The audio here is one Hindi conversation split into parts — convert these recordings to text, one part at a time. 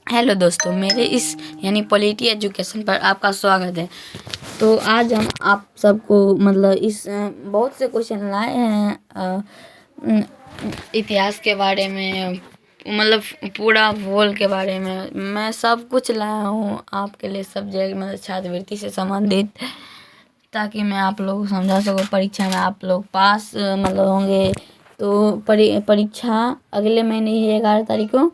हेलो दोस्तों, मेरे इस यानी पॉलिटी एजुकेशन पर आपका स्वागत है। तो आज हम आप सबको मतलब इस बहुत से क्वेश्चन लाए हैं इतिहास के बारे में, मतलब पूरा भूगोल के बारे में। मैं सब कुछ लाया हूँ आपके लिए, सब्जेक्ट मतलब छात्रवृत्ति से संबंधित, ताकि मैं आप लोगों को समझा सकूँ। परीक्षा में आप लोग पास मतलब होंगे। तो परीक्षा अगले महीने ही 11 तारीख को।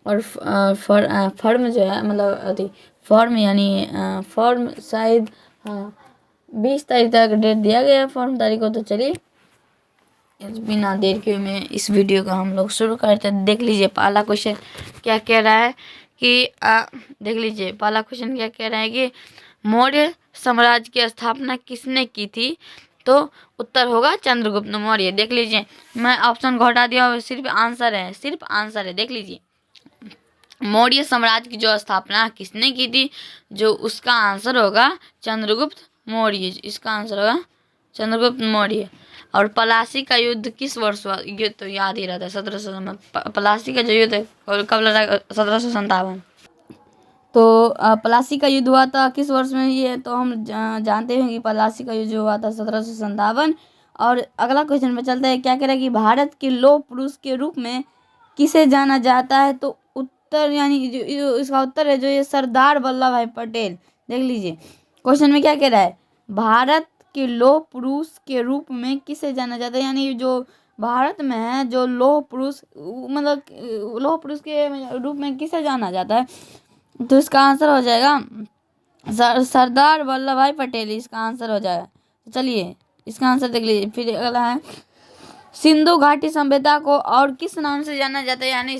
और फॉर्म जो है मतलब अति फॉर्म यानी फॉर्म शायद 20 तारीख तक डेट दिया गया है फॉर्म तारीख को। तो चलिए बिना देर के मैं इस वीडियो को हम लोग शुरू करते हैं। देख लीजिए पहला क्वेश्चन क्या कह रहा है कि देख लीजिए पहला क्वेश्चन क्या कह रहा है कि मौर्य साम्राज्य की स्थापना किसने की थी। तो उत्तर होगा चंद्रगुप्त मौर्य। देख लीजिए मैं ऑप्शन को हटा दिया और सिर्फ आंसर है, देख लीजिए मौर्य साम्राज्य की जो स्थापना किसने की थी, जो उसका आंसर होगा चंद्रगुप्त मौर्य। इसका आंसर होगा चंद्रगुप्त मौर्य। और पलासी का युद्ध किस वर्ष हुआ, ये तो याद ही रहता है 1700। पलासी का जो युद्ध है कब लड़ा, 1757। तो पलासी का युद्ध हुआ था किस वर्ष में, ये तो हम जानते हैं कि पलासी का युद्ध हुआ था 1757। और अगला क्वेश्चन पे चलते हैं। क्या कह रहा है कि भारत के लौह पुरुष के रूप में किसे जाना जाता है। तो उत्तर यानी इसका उत्तर है जो ये सरदार वल्लभ भाई पटेल। देख लीजिए क्वेश्चन में क्या कह रहा है, भारत के लौह पुरुष के रूप में किसे जाना जाता है, यानी जो भारत में है जो लौह पुरुष मतलब लौह पुरुष के रूप में किसे जाना जाता है। तो इसका आंसर हो जाएगा सरदार वल्लभ भाई पटेल। इसका आंसर हो जाएगा। तो चलिए इसका आंसर देख लीजिए। फिर अगला है सिंधु घाटी सभ्यता को और किस नाम से जाना जाता है, यानी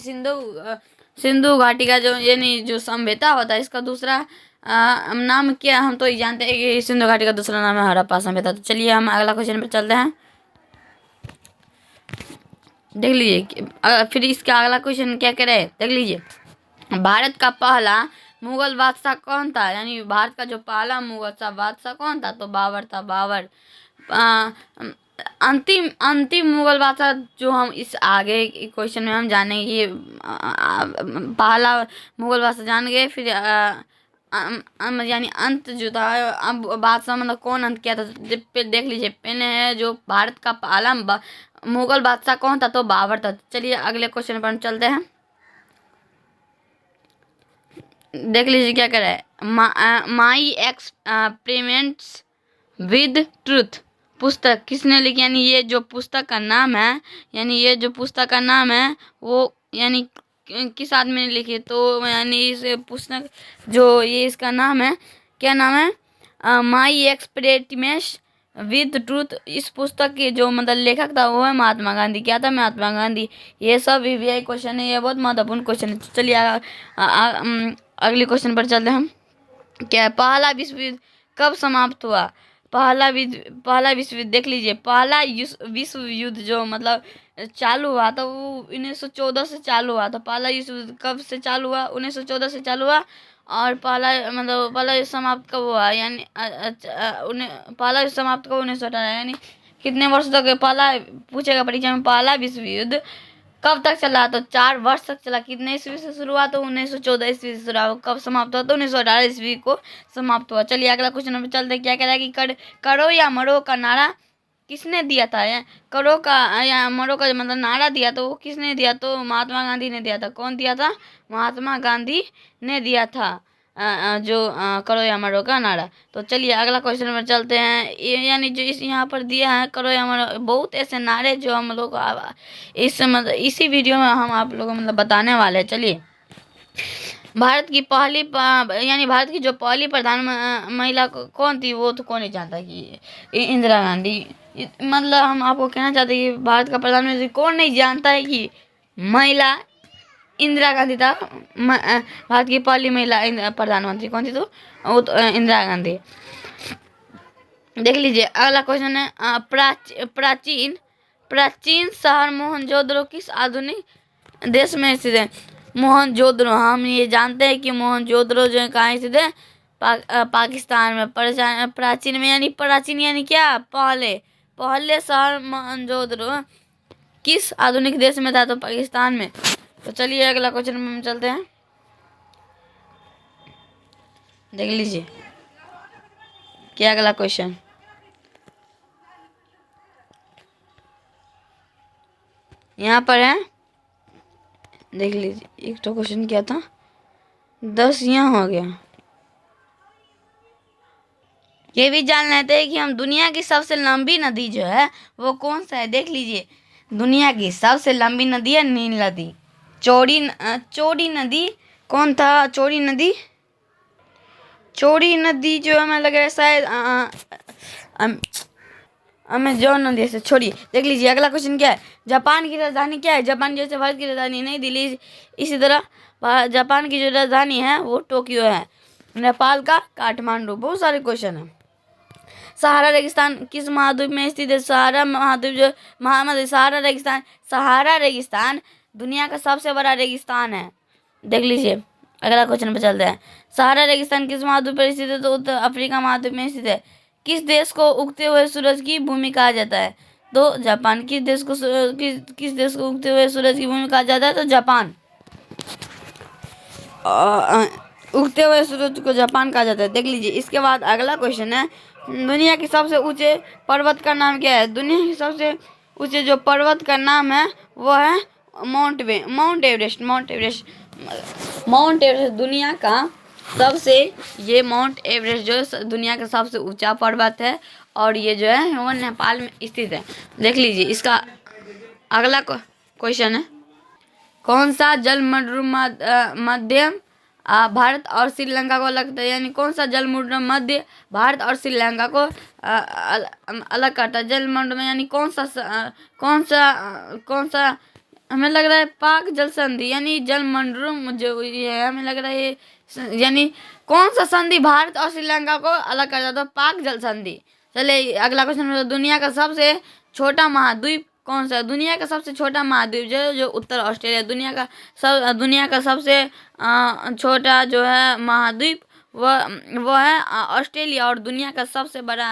सिंधु घाटी का जो यानी जो सभ्यता होता है इसका दूसरा नाम क्या, हम तो ये जानते हैं कि सिंधु घाटी का दूसरा नाम है हड़प्पा सभ्यता। तो चलिए हम अगला क्वेश्चन पर चलते हैं। देख लीजिए फिर इसका अगला क्वेश्चन क्या कह रहे हैं, देख लीजिए भारत का पहला मुगल बादशाह कौन था, यानी भारत का जो पहला मुगल बादशाह कौन था। तो बाबर था, बाबर। अंतिम अंतिम मुगल बादशाह जो हम इस आगे क्वेश्चन में हम जानेंगे ये पहला मुगल बादशाह जान गए। फिर यानी अंत जो था अब बादशाह मतलब कौन अंत किया था। देख लीजिए पहले है जो भारत का पहला मुगल बादशाह कौन था, तो बाबर था। चलिए अगले क्वेश्चन पर हम चलते हैं। देख लीजिए क्या कह रहा है माई एक्सपेरिमेंट्स विद ट्रूथ पुस्तक किसने लिखी, यानी ये जो पुस्तक का नाम है, यानी ये जो पुस्तक का नाम है वो यानी किस आदमी ने लिखी। तो यानी इस पुस्तक जो ये इसका नाम है, क्या नाम है, माई एक्सपेरिमेंट्स विद ट्रूथ। इस पुस्तक के जो मतलब लेखक था वो है महात्मा गांधी। क्या था, महात्मा गांधी। ये सब वीवीआई क्वेश्चन है, ये बहुत महत्वपूर्ण क्वेश्चन है। चलिए अगले क्वेश्चन पर चलते हैं हम। क्या है पहला विश्व युद्ध कब समाप्त हुआ। पहला विश्व युद्ध देख लीजिए पहला विश्व युद्ध जो मतलब चालू हुआ था वो 1914 से चालू हुआ था। पहला विश्व युद्ध कब से चालू हुआ, 1914 से चालू हुआ। और पहला युद्ध समाप्त कब हुआ, यानी पहला युद्ध समाप्त कब 1918, यानी कितने वर्ष तक पहला पूछेगा परीक्षा में, पहला विश्व युद्ध कब तक चला। तो 4 वर्ष तक चला। कितने ईस्वी से शुरू हुआ, तो 1914 ईस्वी से शुरू हुआ। कब समाप्त हुआ, तो 1918 ईस्वी को समाप्त हुआ। चलिए अगला क्वेश्चन में चलते हैं। क्या कह रहा है कि करो या मरो का नारा किसने दिया था। करो का या मरो का मतलब नारा दिया तो वो किसने दिया, तो महात्मा गांधी ने दिया था। कौन दिया था, महात्मा गांधी ने दिया था जो करो या मरो का नारा। तो चलिए अगला क्वेश्चन में चलते हैं। यानी जो इस यहाँ पर दिया है करो या मरो, बहुत ऐसे नारे जो हम लोग इस मतलब इसी वीडियो में हम आप लोगों को मतलब बताने वाले हैं। चलिए भारत की पहली यानी भारत की जो पहली प्रधान महिला कौन थी, वो तो कौन नहीं जानता कि इंदिरा गांधी। मतलब हम आपको कहना चाहते हैं कि भारत का प्रधानमंत्री कौन नहीं जानता है कि महिला इंदिरा गांधी था। भारत की पहली महिला प्रधानमंत्री कौन थी, तो वो तो इंदिरा गांधी। देख लीजिए अगला क्वेश्चन है प्राचीन प्राचीन शहर मोहनजोदड़ो किस आधुनिक देश में स्थित है। मोहनजोदड़ो हम ये जानते हैं कि मोहनजोदड़ो जो है कहाँ स्थित है, पाकिस्तान में। प्राचीन में यानी प्राचीन यानी क्या, पहले शहर मोहनजोदड़ो किस आधुनिक देश में था, तो पाकिस्तान में। तो चलिए अगला क्वेश्चन में हम चलते हैं। देख लीजिए क्या अगला क्वेश्चन। यहाँ पर है, देख लीजिए। एक तो क्वेश्चन क्या था, 10 यहाँ हो गया। ये भी जान लेते हैं कि हम दुनिया की सबसे लंबी नदी जो है वो कौन सा है। देख लीजिए, दुनिया की सबसे लंबी नदी है नील नदी। चौड़ी नदी कौन था? चौड़ी नदी जो हमें लग रहा है शायद अमेजोन नदी से। छोड़िए, देख लीजिए अगला क्वेश्चन क्या है। जापान की राजधानी क्या है? जापान जैसे भारत की राजधानी नई दिल्ली, इसी तरह जापान की जो राजधानी है वो टोक्यो है। नेपाल का काठमांडू। बहुत सारे क्वेश्चन है। सहारा रेगिस्तान किस महाद्वीप में स्थित है? सहारा महाद्वीप जो महाद्वीप सहारा रेगिस्तान दुनिया का सबसे बड़ा रेगिस्तान है। देख लीजिए अगला क्वेश्चन पे चलते हैं। सहारा रेगिस्तान किस महाद्वीप पर स्थित है? तो उत्तर अफ्रीका महाद्वीप में स्थित है। किस देश को उगते हुए सूरज की भूमि कहा जाता है? तो जापान। किस देश को उगते हुए सूरज की भूमि कहा जाता है? तो जापान। उगते हुए सूरज को जापान कहा जाता है। देख लीजिए इसके बाद अगला क्वेश्चन है, दुनिया के सबसे ऊंचे पर्वत का नाम क्या है? दुनिया के सबसे ऊंचे जो पर्वत का नाम है वो है माउंट एवरेस्ट। माउंट एवरेस्ट दुनिया का सबसे, ये माउंट एवरेस्ट जो दुनिया का सबसे ऊंचा पर्वत है और ये जो है वो नेपाल में स्थित है। देख लीजिए इसका अगला क्वेश्चन है, कौन सा जलमंडल मध्यम भारत और श्रीलंका को लगता है? यानी कौन सा जलमंडल मध्य भारत और श्रीलंका को अलग करता है? जलमंडल में यानी कौन सा हमें लग रहा है पाक जल संधि, यानी जलमंडल जो ये है हमें लग रहा है ये यानी कौन सा संधि भारत और श्रीलंका को अलग करता है? तो पाक जल संधि। चलिए अगला क्वेश्चन, दुनिया का सबसे छोटा महाद्वीप कौन सा है? दुनिया का सबसे छोटा महाद्वीप जो उत्तर ऑस्ट्रेलिया। दुनिया का सबसे छोटा जो है महाद्वीप वो है ऑस्ट्रेलिया। और दुनिया का सबसे बड़ा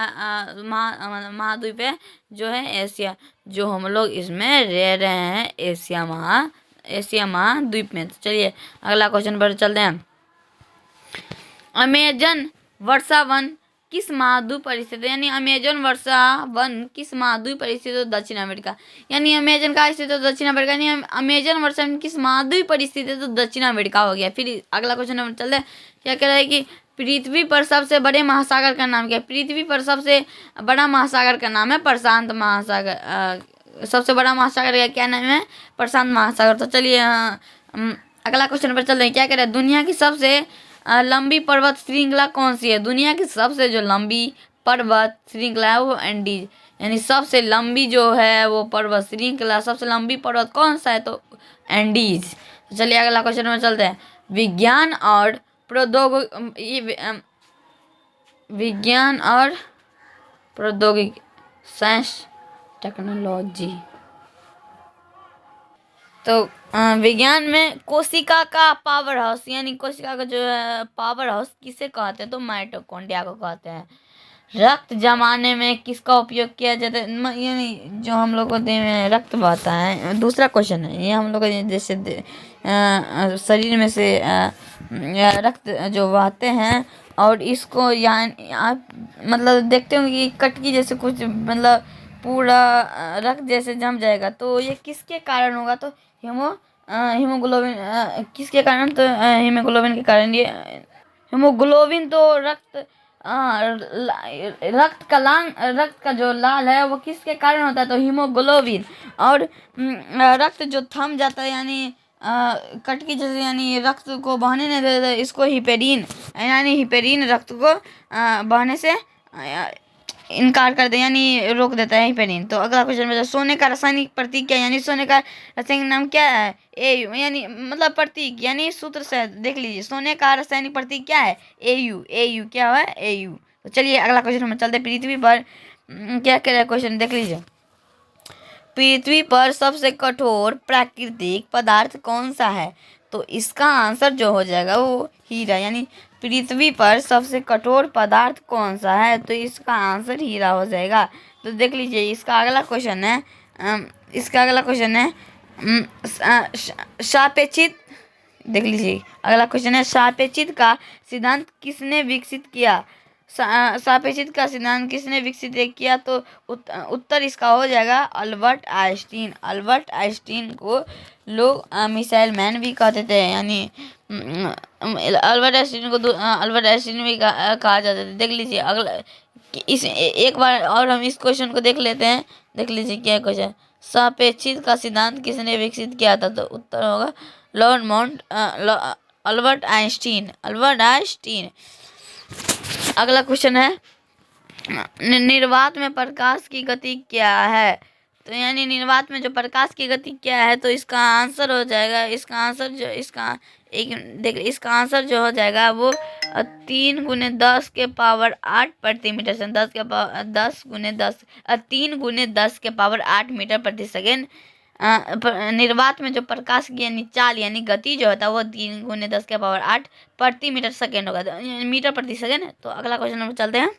महाद्वीप है जो है एशिया, जो हम लोग इसमें रह रहे हैं एशिया महाद्वीप में। तो चलिए अगला क्वेश्चन पर चलते हैं। अमेजन वर्षा वन किस महाद्वीप पर स्थित है? यानी अमेजन वर्षा वन किस महाद्वीप पर स्थित है? दक्षिण अमेरिका। यानी अमेजन का स्थित है दक्षिण अमेरिका, यानी अमेजन वर्षा वन किस महाद्वीप पर स्थित है? तो दक्षिण अमेरिका हो गया। फिर अगला क्वेश्चन चलते हैं, क्या कह रहा है कि पृथ्वी पर सबसे बड़े महासागर का नाम क्या है? पृथ्वी पर सबसे बड़ा महासागर का नाम है प्रशांत महासागर। सबसे बड़ा महासागर का क्या नाम है? प्रशांत महासागर। तो चलिए अगला क्वेश्चन पर चलते हैं, क्या कह रहा है, दुनिया की सबसे लंबी पर्वत श्रृंखला कौन सी है? दुनिया की सबसे जो लंबी पर्वत श्रृंखला है वो एंडीज, यानी सबसे लंबी जो है वो पर्वत श्रृंखला, सबसे लंबी पर्वत कौन सा है? तो एंडीज। तो चलिए अगला क्वेश्चन में चलते हैं, विज्ञान और प्रौद्योगिकी साइंस टेक्नोलॉजी। तो विज्ञान में कोशिका का पावर हाउस, यानी कोशिका का जो है पावर हाउस किसे कहते हैं? तो माइटोकॉन्ड्रिया को कहते हैं। रक्त जमाने में किसका उपयोग किया जाता है? यानी जो हम लोग को देह में रक्त बहता है। दूसरा क्वेश्चन है ये, हम लोग जैसे शरीर में से रक्त जो बहते हैं और इसको यहाँ मतलब देखते होंगे कि कटकी जैसे कुछ मतलब पूरा रक्त जैसे जम जाएगा, तो ये किसके कारण होगा? तो हीमोग्लोबिन किसके कारण? तो हीमोग्लोबिन के कारण। ये हीमोग्लोबिन तो रक्त का जो लाल है वो किसके कारण होता है? तो हीमोग्लोबिन। और रक्त जो थम जाता है यानी कटकी जैसे यानी रक्त को बहने नहीं देता, इसको हिपेरिन, यानी हिपेरिन रक्त को बहने से इनकार कर दे यानी रोक देता है हिपेरिन। तो अगला क्वेश्चन में, सोने का रासायनिक प्रतीक क्या है? यानी सोने का रासायनिक नाम क्या है? एयू, यानी मतलब प्रतीक यानी सूत्र से देख लीजिए, सोने का रासायनिक प्रतीक क्या है? एयू क्या है? एयू। तो चलिए अगला क्वेश्चन में चलते, पृथ्वी पर क्या कह रहा है क्वेश्चन देख लीजिए, पृथ्वी पर सबसे कठोर प्राकृतिक पदार्थ कौन सा है? तो इसका आंसर जो हो जाएगा वो हीरा, यानी पृथ्वी पर सबसे कठोर पदार्थ कौन सा है? तो इसका आंसर हीरा हो जाएगा। तो देख लीजिए इसका अगला क्वेश्चन है सापेक्षिक देख लीजिए। अगला क्वेश्चन है, सापेक्षित का सिद्धांत किसने विकसित किया? सापेक्षित का सिद्धांत किसने विकसित किया? तो उत्तर इसका हो जाएगा अल्बर्ट आइंस्टीन। अल्बर्ट आइंस्टीन को लोग मिसाइल मैन भी कहते थे, यानी अल्बर्ट आइंस्टीन को अल्बर्ट आइंस्टीन भी कहा जाता था। देख लीजिए अगला, इस एक बार और हम इस क्वेश्चन को देख लेते हैं। देख लीजिए क्या क्वेश्चन, सापेक्षित का सिद्धांत किसने विकसित किया था? तो उत्तर होगा Lord mount Albert Einstein. Albert Einstein. अगला क्वेश्चन है, निर्वात में प्रकाश की गति क्या है? तो यानी निर्वात में जो प्रकाश की गति क्या है, तो इसका आंसर हो जाएगा, इसका आंसर जो हो जाएगा वो 3 × 10⁻8 प्रति मीटर सेकंड। 3 × 10⁻8 मीटर प्रति सेकंड। निर्वात में जो प्रकाश की यानी चाल यानी गति जो होता है वो 3 × 10⁻8 प्रति मीटर सेकंड होगा, मीटर प्रति सेकंड। तो अगला क्वेश्चन नंबर चलते हैं,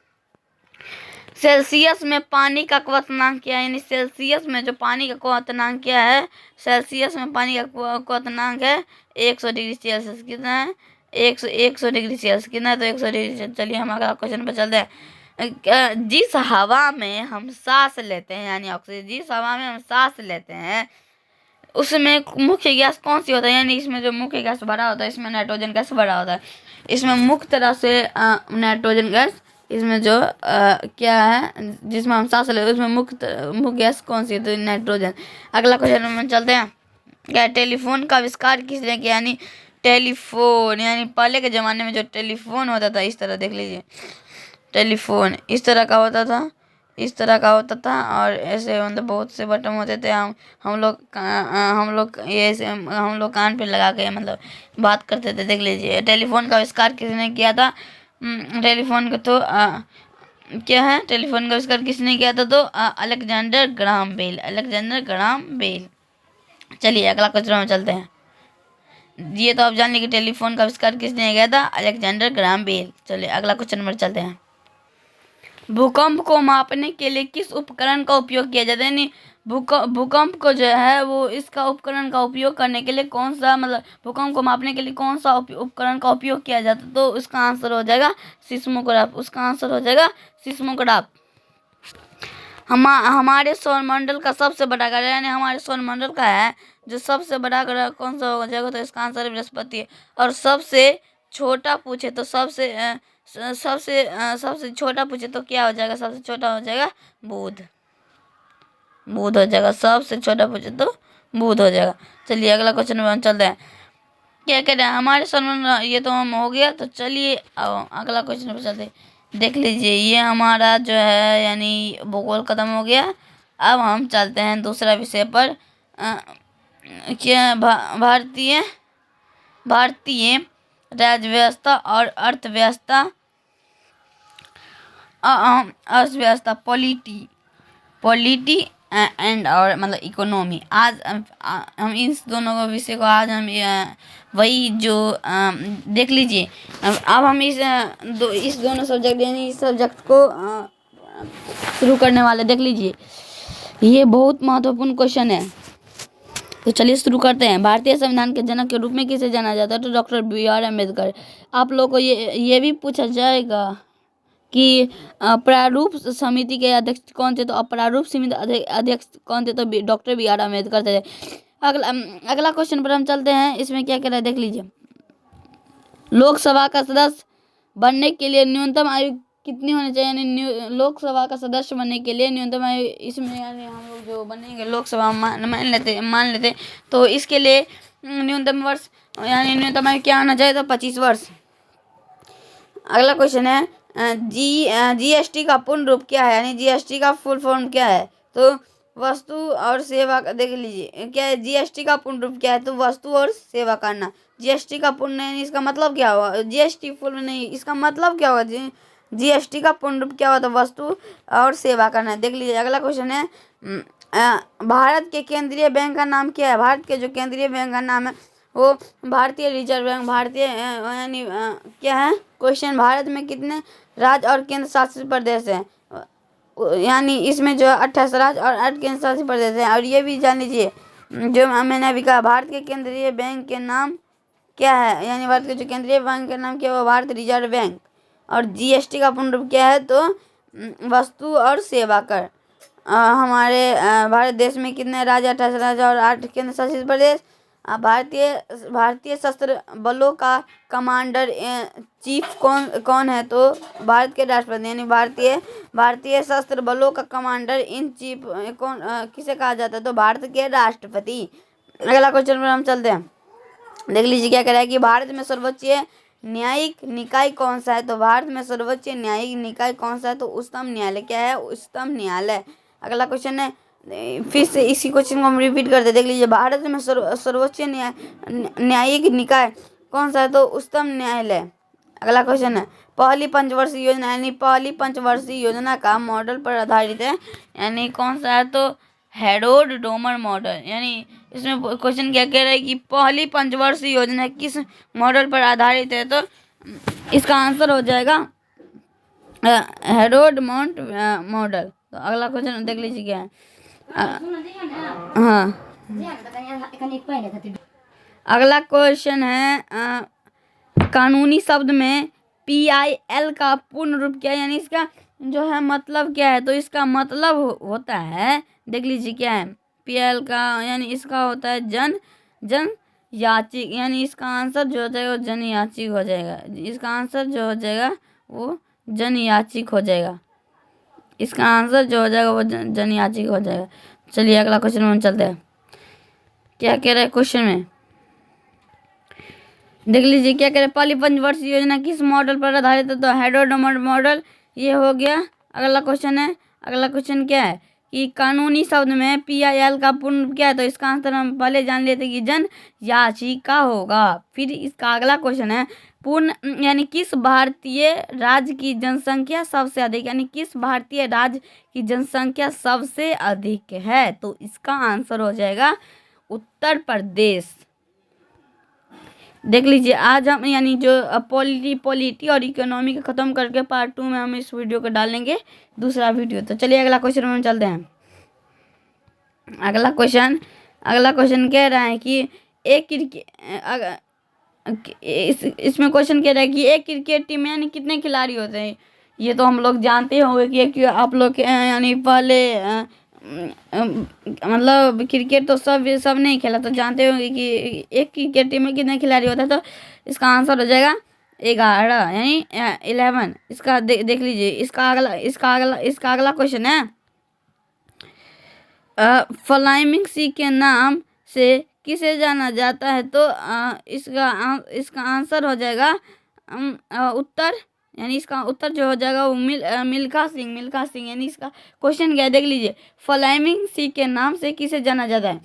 सेल्सियस में पानी का क्वथनांक क्या है? यानी सेल्सियस में जो पानी का क्वथनांक क्या है? सेल्सियस में पानी का क्वथनांक है 100 डिग्री सेल्सियस। कितना है? 100 डिग्री सेल्सियस। कितना है? तो 100 डिग्री सेल्सियस। चलिए हम अगला क्वेश्चन पर चलते हैं, जिस हवा में हम सांस लेते हैं यानी ऑक्सीजन, जिस हवा में हम सांस लेते हैं उसमें मुख्य गैस कौन सी होता है? यानी इसमें जो मुख्य गैस भरा होता है, इसमें नाइट्रोजन गैस भरा होता है। इसमें मुख्य तरह से नाइट्रोजन गैस, इसमें जो क्या है जिसमें हम सांस लेते हैं उसमें मुख्य गैस कौन सी है? तो नाइट्रोजन। अगला क्वेश्चन में चलते हैं, क्या टेलीफोन का आविष्कार किसने किया? यानी टेलीफोन, यानी पहले के ज़माने में जो टेलीफोन होता था, इस तरह देख लीजिए, टेलीफोन इस तरह का होता था, इस तरह का होता था, और ऐसे मतलब बहुत से बटन होते थे। हम लोग कान पे लगा के मतलब बात करते थे। देख लीजिए टेलीफोन का आविष्कार किसने किया था? टेलीफोन का तो क्या है, टेलीफोन का आविष्कार किसने किया था? तो Alexander Graham Bell. Alexander Graham Bell. चलिए अगला क्वेश्चन में चलते हैं, ये तो आप जान लीजिए टेलीफोन का आविष्कार किसने किया था? Alexander Graham Bell. चलिए अगला क्वेश्चन नंबर चलते हैं, भूकंप को मापने के लिए किस उपकरण का उपयोग किया जाता है? यानी भूकंप को जो है वो इसका उपकरण का उपयोग करने के लिए कौन सा, मतलब भूकंप को मापने के लिए कौन सा उपकरण का उपयोग किया जाता है? तो उसका आंसर हो जाएगा सिस्मोग्राफ। उसका आंसर हो जाएगा सिस्मोग्राफ। हमारे सौरमंडल का सबसे बड़ा ग्रह, यानी हमारे सौरमंडल का है जो सबसे बड़ा ग्रह कौन सा हो जाएगा? तो इसका आंसर बृहस्पति है। और सबसे छोटा पूछे तो सबसे छोटा पूछे तो क्या हो जाएगा? सबसे छोटा हो जाएगा बुध। बुध हो जाएगा, सबसे छोटा पूछे तो बुध हो जाएगा। चलिए अगला क्वेश्चन में हम चलते हैं, क्या कह रहे हैं हमारे सौरमंडल, ये तो हम हो गया। तो चलिए अगला क्वेश्चन पर चलते हैं, देख लीजिए ये हमारा जो है यानी भूगोल खत्म हो गया। अब हम चलते हैं दूसरा विषय पर, क्या भारतीय राज्य व्यवस्था और अर्थव्यवस्था, अर्थव्यवस्था पॉलिटी एंड और मतलब इकोनॉमी। आज हम इन दोनों विषय को आज हम वही जो देख लीजिए। अब हम इस दोनों सब्जेक्ट यानी इस सब्जेक्ट को शुरू करने वाले। देख लीजिए ये बहुत महत्वपूर्ण क्वेश्चन है, तो चलिए शुरू करते हैं। भारतीय संविधान के जनक के रूप में किसे जाना जाता है? तो डॉक्टर BR अम्बेडकर। आप लोग को ये भी पूछा जाएगा कि प्रारूप समिति के अध्यक्ष कौन थे? तो प्रारूप समिति अध्यक्ष कौन थे? तो डॉक्टर BR अम्बेडकर थे। अगला क्वेश्चन पर हम चलते हैं, इसमें क्या कह रहा है देख लीजिए, लोकसभा का सदस्य बनने के लिए न्यूनतम आयु कितनी होनी चाहिए? यानी लोकसभा का सदस्य बनने के लिए न्यूनतम आयु, इसमें यानी हम लोग जो बनेंगे लोकसभा मान लेते तो इसके लिए न्यूनतम वर्ष यानी न्यूनतम आयु क्या होना चाहिए? तो 25 वर्ष। अगला क्वेश्चन है, GST का पूर्ण रूप क्या है? यानी GST का फुल फॉर्म क्या है? तो वस्तु और सेवा का, देख लीजिए क्या है GST का पूर्ण रूप क्या है? तो वस्तु और सेवा करना। GST का पूर्ण नहीं, इसका मतलब क्या हुआ? GST फुल नहीं, इसका मतलब क्या होगा? GST का पूर्ण रूप क्या होता है? वस्तु और सेवा करना। देख लीजिए अगला क्वेश्चन है, भारत के केंद्रीय बैंक का नाम क्या है? भारत के जो केंद्रीय बैंक का नाम है वो भारतीय रिजर्व बैंक। भारतीय यानी क्या है क्वेश्चन, भारत में कितने राज्य और केंद्र शासित प्रदेश हैं? यानी इसमें जो 28 राज्य और 8 केंद्र शासित प्रदेश हैं। और ये भी जान लीजिए जो मैंने अभी कहा, भारत के केंद्रीय बैंक के नाम क्या है, यानी भारत के जो केंद्रीय बैंक का नाम क्या है, वो भारतीय रिजर्व बैंक। और जीएसटी का पूर्ण रूप क्या है, तो वस्तु और सेवा कर। हमारे भारत देश में कितने राज्य, 28 राज्य और 8 केंद्र शासित प्रदेश। भारतीय भारतीय सशस्त्र बलों का कमांडर चीफ कौन कौन है, तो भारत के राष्ट्रपति, यानी भारतीय सशस्त्र बलों का कमांडर इन चीफ कौन किसे कहा जाता है, तो भारत के राष्ट्रपति। अगला क्वेश्चन पर हम चलते हैं। देख लीजिए क्या कह रहा है कि भारत में सर्वोच्च न्यायिक निकाय कौन सा है, तो भारत में सर्वोच्च न्यायिक निकाय कौन सा है, तो उच्चतम न्यायालय। क्या है, उच्चतम न्यायालय। अगला क्वेश्चन है, फिर से इसी क्वेश्चन को हम रिपीट करते हैं। देख लीजिए, भारत में सर्वोच्च न्यायिक निकाय कौन सा है, तो उच्चतम न्यायालय। अगला क्वेश्चन है, पहली पंचवर्षीय योजना, यानी पहली पंचवर्षीय योजना का मॉडल पर आधारित है, यानी कौन सा है, तो हेरोड डोमर मॉडल। यानी इसमें क्वेश्चन क्या कह रहा है कि पहली पंचवर्षीय योजना किस मॉडल पर आधारित है, तो इसका आंसर हो जाएगा हेरोड माउंट मॉडल। तो अगला क्वेश्चन देख लीजिए क्या है। हाँ, अगला क्वेश्चन है, कानूनी शब्द में PIL का पूर्ण रूप क्या है, यानी इसका जो है मतलब क्या है, तो इसका मतलब होता है, देख लीजिए क्या है PIL का, यानी इसका होता है जन याचिक। यानी इसका आंसर जो हो जाएगा वो जन याचिक हो जाएगा। इसका आंसर जो हो जाएगा वो जन याचिक हो जाएगा। इसका आंसर जो हो जाएगा वो जन याचिक हो जाएगा। चलिए अगला क्वेश्चन में हम चलते हैं। क्या कह रहे हैं क्वेश्चन में, देख लीजिए क्या कह रहे हैं, पहली पंचवर्षीय योजना किस मॉडल पर आधारित है, तो हेरोड डोमर मॉडल। ये हो गया। अगला क्वेश्चन है, अगला क्वेश्चन क्या है कि कानूनी शब्द में PIL का पूर्ण रूप क्या है, तो इसका आंसर हम पहले जान लेते हैं कि जन याचिका होगा। फिर इसका अगला क्वेश्चन है, पूर्ण यानी किस भारतीय राज्य की जनसंख्या सबसे अधिक, यानी किस भारतीय राज्य की जनसंख्या सबसे अधिक है, तो इसका आंसर हो जाएगा उत्तर प्रदेश। देख लीजिए, आज हम यानी जो पॉलिटी और इकोनॉमी को ख़त्म करके पार्ट 2 में हम इस वीडियो को डालेंगे, दूसरा वीडियो। तो चलिए अगला क्वेश्चन में हम चलते हैं। अगला क्वेश्चन कह रहा है कि एक इसमें क्वेश्चन कह रहा है कि एक क्रिकेट टीम में यानी कितने खिलाड़ी होते हैं। ये तो हम लोग जानते होंगे कि आप लोग यानी पहले मतलब क्रिकेट तो सब नहीं खेला, तो जानते होंगे कि एक क्रिकेट टीम में कितने खिलाड़ी होते हैं, तो इसका आंसर हो जाएगा 11, यानी 11। इसका देख लीजिए। इसका अगला क्वेश्चन है, फ्लाइंग सी के नाम से किसे जाना जाता है, तो इसका आंसर हो जाएगा उत्तर, यानी इसका उत्तर जो हो जाएगा वो मिल्खा सिंह। यानी इसका क्वेश्चन क्या है, देख लीजिए, फ्लाइंग सी के नाम से किसे जाना जाता है।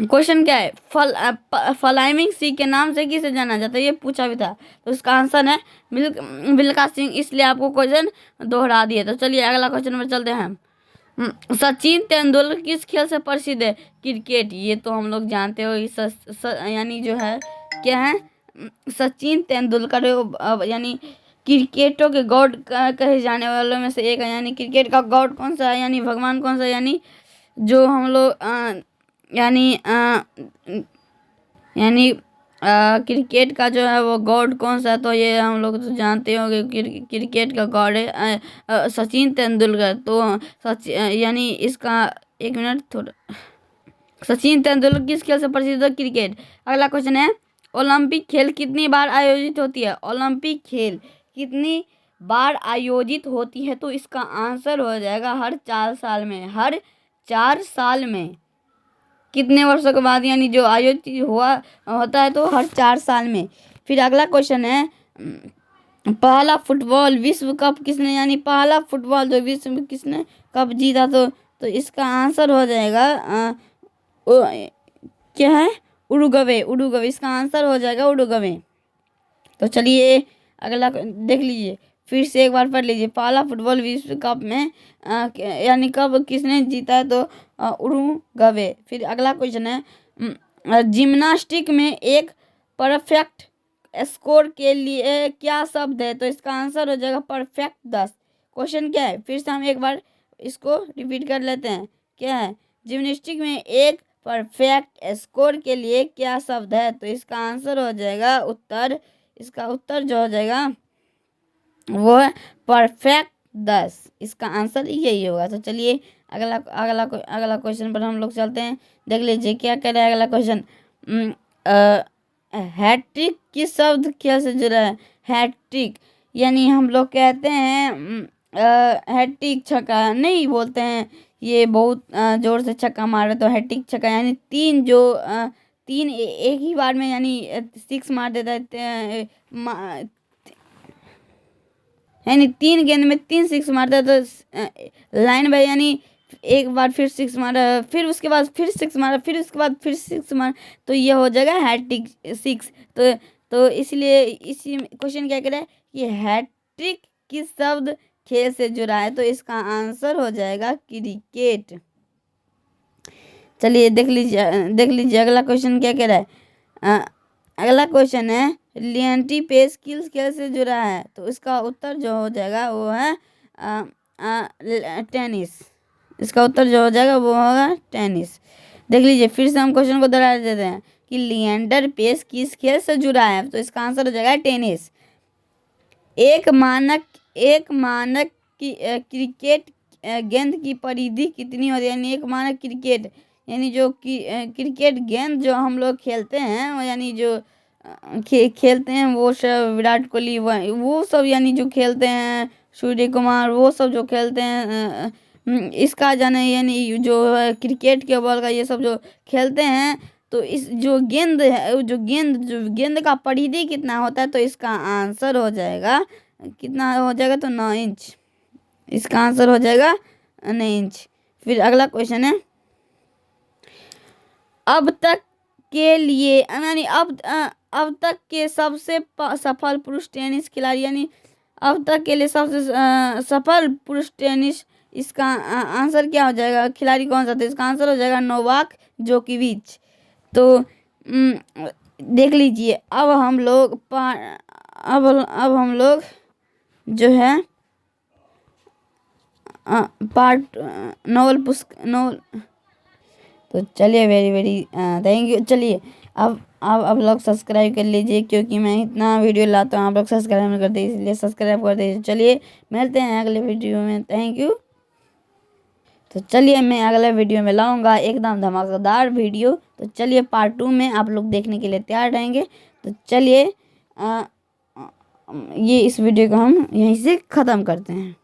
क्वेश्चन क्या है, फ्लाइंग सी के नाम से किसे जाना जाता है, ये पूछा भी था। तो इसका आंसर है मिल्खा सिंह, इसलिए आपको क्वेश्चन दोहरा दिए। तो चलिए अगला क्वेश्चन पर चलते हैं। सचिन तेंदुलकर किस खेल से प्रसिद्ध है, क्रिकेट। ये तो हम लोग जानते हो, यानी जो है क्या है, सचिन तेंदुलकर यानी क्रिकेटों के गॉड कहे जाने वालों में से एक है। यानी क्रिकेट का गॉड कौन सा है, यानी भगवान कौन सा है, यानी जो हम लोग यानी क्रिकेट का जो है वो गॉड कौन सा है, तो ये हम लोग तो जानते होंगे क्रिकेट का गॉड है सचिन तेंदुलकर। तो यानी इसका एक मिनट थोड़ा, सचिन तेंदुलकर किस खेल से प्रसिद्ध है, क्रिकेट। अगला क्वेश्चन है, ओलंपिक खेल कितनी बार आयोजित होती है, ओलंपिक खेल कितनी बार आयोजित होती है, तो इसका आंसर हो जाएगा हर 4 साल में। हर 4 साल में, कितने वर्षों के बाद यानी जो आयोजित होता है, तो हर 4 साल में। फिर अगला क्वेश्चन है, पहला फुटबॉल विश्व कप किसने, यानी पहला फुटबॉल जो विश्व में किसने कप जीता, तो इसका आंसर हो जाएगा क्या है, उरुग्वे। इसका आंसर हो जाएगा उरुग्वे। तो चलिए अगला देख लीजिए, फिर से एक बार पढ़ लीजिए, पहला फुटबॉल विश्व कप में यानी कब किसने जीता है, तो उरुग्वे। फिर अगला क्वेश्चन है, जिम्नास्टिक में एक परफेक्ट स्कोर के लिए क्या शब्द है, तो इसका आंसर हो जाएगा परफेक्ट 10। क्वेश्चन क्या है, फिर से हम एक बार इसको रिपीट कर लेते हैं। क्या है, जिम्नास्टिक में एक परफेक्ट स्कोर के लिए क्या शब्द है? तो इसका आंसर हो जाएगा इसका उत्तर जो हो जाएगा वो है परफेक्ट 10। इसका आंसर यही होगा। तो चलिए अगला क्वेश्चन पर हम लोग चलते हैं। देख लीजिए क्या कह रहा है अगला क्वेश्चन। हैट्रिक किस शब्द खेल से जुड़ा है? हैट्रिक यानी हम लोग कहते हैं हैट्रिक छक्का नहीं बोलते हैं, ये बहुत जोर से छक्का मारे तो हैट्रिक छक्का, यानी तीन एक ही बार में यानी 6 मार देता है, यानी 3 गेंद में 3 6 मारता है। तो लाइन बाय यानी एक बार फिर 6 मारा, फिर उसके बाद फिर 6 मारा, फिर उसके बाद फिर 6 मारा, तो ये हो जाएगा हैट्रिक 6। तो इसलिए इसी क्वेश्चन क्या कह रहा है कि हैट्रिक किस शब्द खेल से जुड़ा है? तो इसका आंसर हो जाएगा क्रिकेट। चलिए देख लीजिए अगला क्वेश्चन क्या कह रहा है। अगला क्वेश्चन है लिएंटी पेस किस खेल से जुड़ा है? तो इसका उत्तर जो हो जाएगा वो है टेनिस। इसका उत्तर जो हो जाएगा वो होगा टेनिस। देख लीजिए फिर से हम क्वेश्चन को दोहरा देते हैं कि लिएंडर पेस किस खेल से जुड़ा है? तो इसका आंसर हो जाएगा टेनिस। एक मानक की क्रिकेट गेंद की परिधि कितनी होती है? यानी एक मानक क्रिकेट यानी जो क्रिकेट गेंद जो हम लोग खेलते हैं, यानी जो खेलते हैं वो सब विराट कोहली वो सब यानी जो खेलते हैं, सूर्य कुमार वो सब जो खेलते हैं, इसका जाने यानी जो क्रिकेट के बॉल का ये सब जो खेलते हैं, तो इस जो गेंद है जो गेंद का परिधि कितना होता है? तो इसका आंसर हो जाएगा कितना हो जाएगा? तो 9 इंच। इसका आंसर हो जाएगा 9 इंच। फिर अगला क्वेश्चन है अब तक के लिए यानी अब तक के सबसे सफल पुरुष टेनिस खिलाड़ी, यानी अब तक के लिए सबसे सफल पुरुष टेनिस, इसका आंसर क्या हो जाएगा? खिलाड़ी कौन सा था? इसका आंसर हो जाएगा नोवाक जोकोविच। तो देख लीजिए अब हम लोग जो है पार्ट नोवेल। तो चलिए वेरी थैंक यू। चलिए अब लोग सब्सक्राइब कर लीजिए, क्योंकि मैं इतना वीडियो लाता हूँ आप लोग सब्सक्राइब नहीं करते, इसलिए सब्सक्राइब कर दीजिए। चलिए मिलते हैं अगले वीडियो में, थैंक यू। तो चलिए मैं अगले वीडियो में लाऊंगा एकदम धमाकेदार वीडियो। तो चलिए पार्ट 2 में आप लोग देखने के लिए तैयार रहेंगे। तो चलिए ये इस वीडियो को हम यहीं से ख़त्म करते हैं।